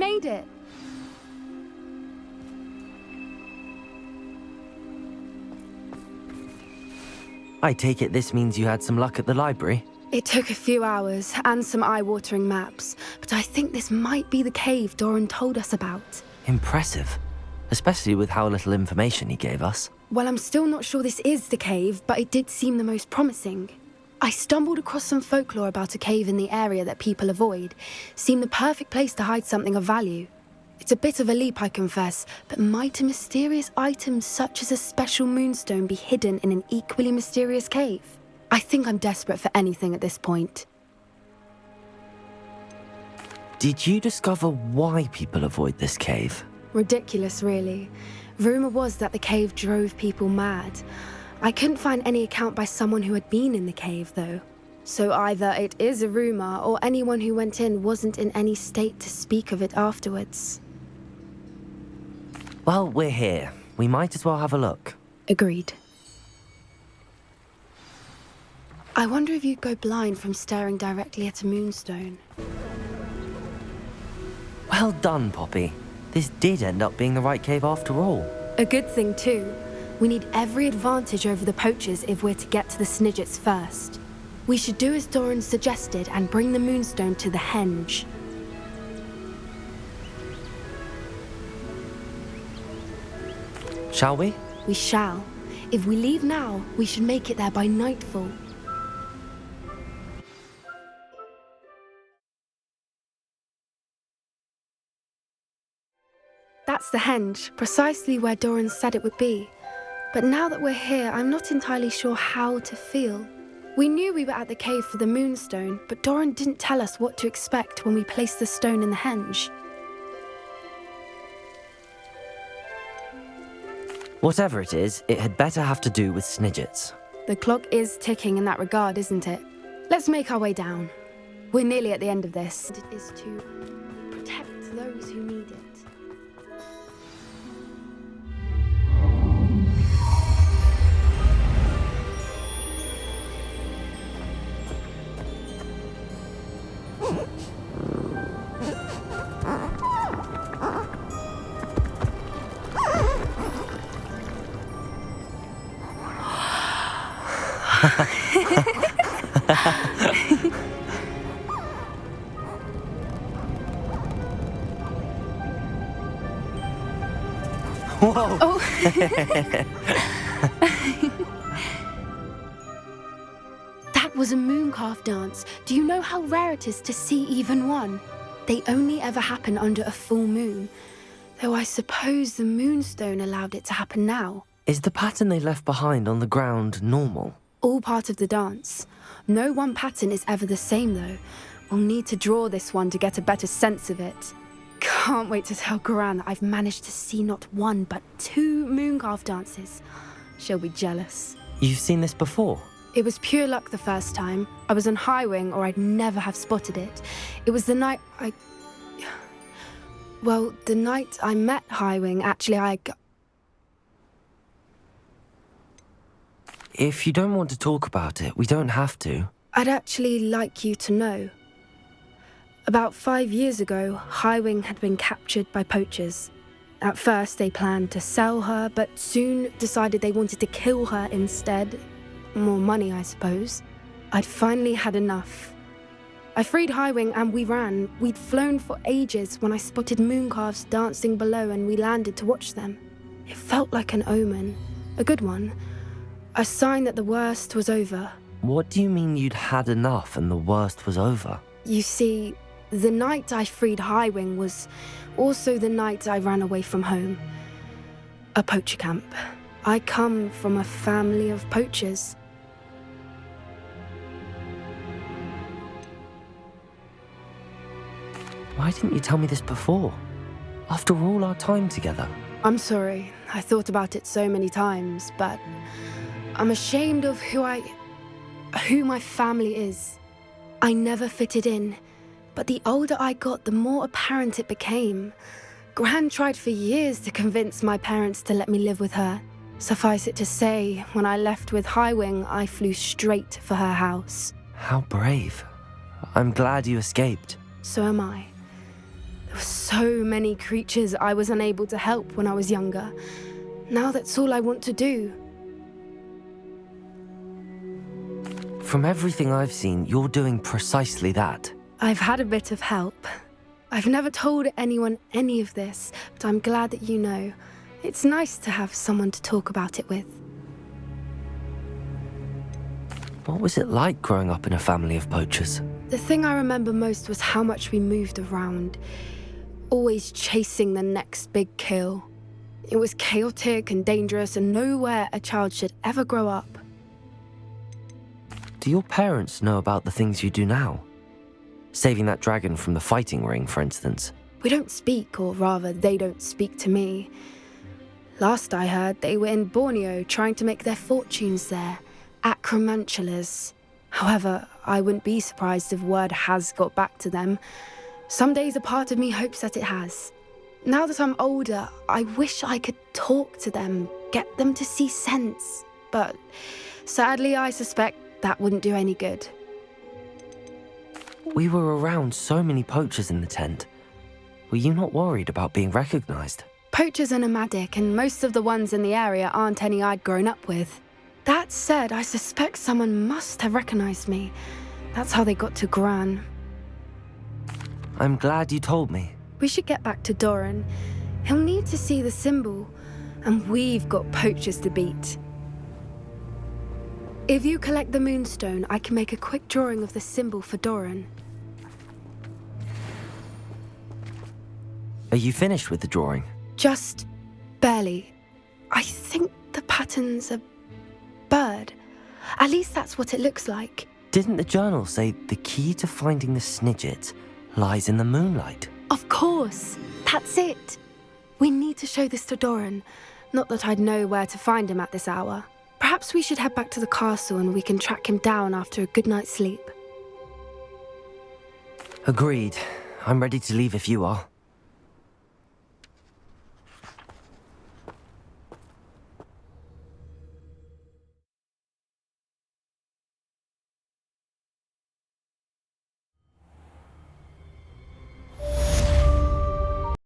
made it! I take it this means you had some luck at the library? It took a few hours and some eye-watering maps, but I think this might be the cave Doran told us about. Impressive. Especially with how little information he gave us. Well, I'm still not sure this is the cave, but it did seem the most promising. I stumbled across some folklore about a cave in the area that people avoid. Seemed the perfect place to hide something of value. It's a bit of a leap, I confess, but might a mysterious item such as a special moonstone be hidden in an equally mysterious cave? I think I'm desperate for anything at this point. Did you discover why people avoid this cave? Ridiculous, really. Rumour was that the cave drove people mad. I couldn't find any account by someone who had been in the cave, though. So either it is a rumour, or anyone who went in wasn't in any state to speak of it afterwards. Well, we're here. We might as well have a look. Agreed. I wonder if you'd go blind from staring directly at a moonstone. Well done, Poppy. This did end up being the right cave after all. A good thing, too. We need every advantage over the poachers if we're to get to the Snidgets first. We should do as Doran suggested and bring the moonstone to the henge. Shall we? We shall. If we leave now, we should make it there by nightfall. That's the henge, precisely where Doran said it would be. But now that we're here, I'm not entirely sure how to feel. We knew we were at the cave for the moonstone, but Doran didn't tell us what to expect when we placed the stone in the henge. Whatever it is, it had better have to do with Snidgets. The clock is ticking in that regard, isn't it? Let's make our way down. We're nearly at the end of this. It is to protect those who need it. Whoa! Oh. That was a mooncalf dance. Do you know how rare it is to see even one? They only ever happen under a full moon. Though I suppose the moonstone allowed it to happen now. Is the pattern they left behind on the ground normal? All part of the dance. No one pattern is ever the same, though. We'll need to draw this one to get a better sense of it. Can't wait to tell Gran that I've managed to see not one, but 2 mooncalf dances. She'll be jealous. You've seen this before? It was pure luck the first time. I was on Highwing, or I'd never have spotted it. It was the night Well, the night I met Highwing, actually, If you don't want to talk about it, we don't have to. I'd actually like you to know. About 5 years ago, Highwing had been captured by poachers. At first, they planned to sell her, but soon decided they wanted to kill her instead. More money, I suppose. I'd finally had enough. I freed Highwing and we ran. We'd flown for ages when I spotted mooncalves dancing below and we landed to watch them. It felt like an omen. A good one. A sign that the worst was over. What do you mean you'd had enough and the worst was over? You see, the night I freed Highwing was also the night I ran away from home. A poacher camp. I come from a family of poachers. Why didn't you tell me this before? After all our time together. I'm sorry. I thought about it so many times, but I'm ashamed of who my family is. I never fitted in, but the older I got, the more apparent it became. Gran tried for years to convince my parents to let me live with her. Suffice it to say, when I left with Highwing, I flew straight for her house. How brave. I'm glad you escaped. So am I. There were so many creatures I was unable to help when I was younger. Now that's all I want to do. From everything I've seen, you're doing precisely that. I've had a bit of help. I've never told anyone any of this, but I'm glad that you know. It's nice to have someone to talk about it with. What was it like growing up in a family of poachers? The thing I remember most was how much we moved around, always chasing the next big kill. It was chaotic and dangerous, and nowhere a child should ever grow up. Do your parents know about the things you do now? Saving that dragon from the fighting ring, for instance. We don't speak, or rather, they don't speak to me. Last I heard, they were in Borneo trying to make their fortunes there, acromantulas. However, I wouldn't be surprised if word has got back to them. Some days a part of me hopes that it has. Now that I'm older, I wish I could talk to them, get them to see sense. But sadly, I suspect that wouldn't do any good. We were around so many poachers in the tent. Were you not worried about being recognized? Poachers are nomadic, and most of the ones in the area aren't any I'd grown up with. That said, I suspect someone must have recognized me. That's how they got to Gran. I'm glad you told me. We should get back to Doran. He'll need to see the symbol, and we've got poachers to beat. If you collect the moonstone, I can make a quick drawing of the symbol for Doran. Are you finished with the drawing? Just barely. I think the pattern's a bird. At least that's what it looks like. Didn't the journal say the key to finding the Snidget lies in the moonlight? Of course. That's it. We need to show this to Doran. Not that I'd know where to find him at this hour. Perhaps we should head back to the castle and we can track him down after a good night's sleep. Agreed. I'm ready to leave if you are.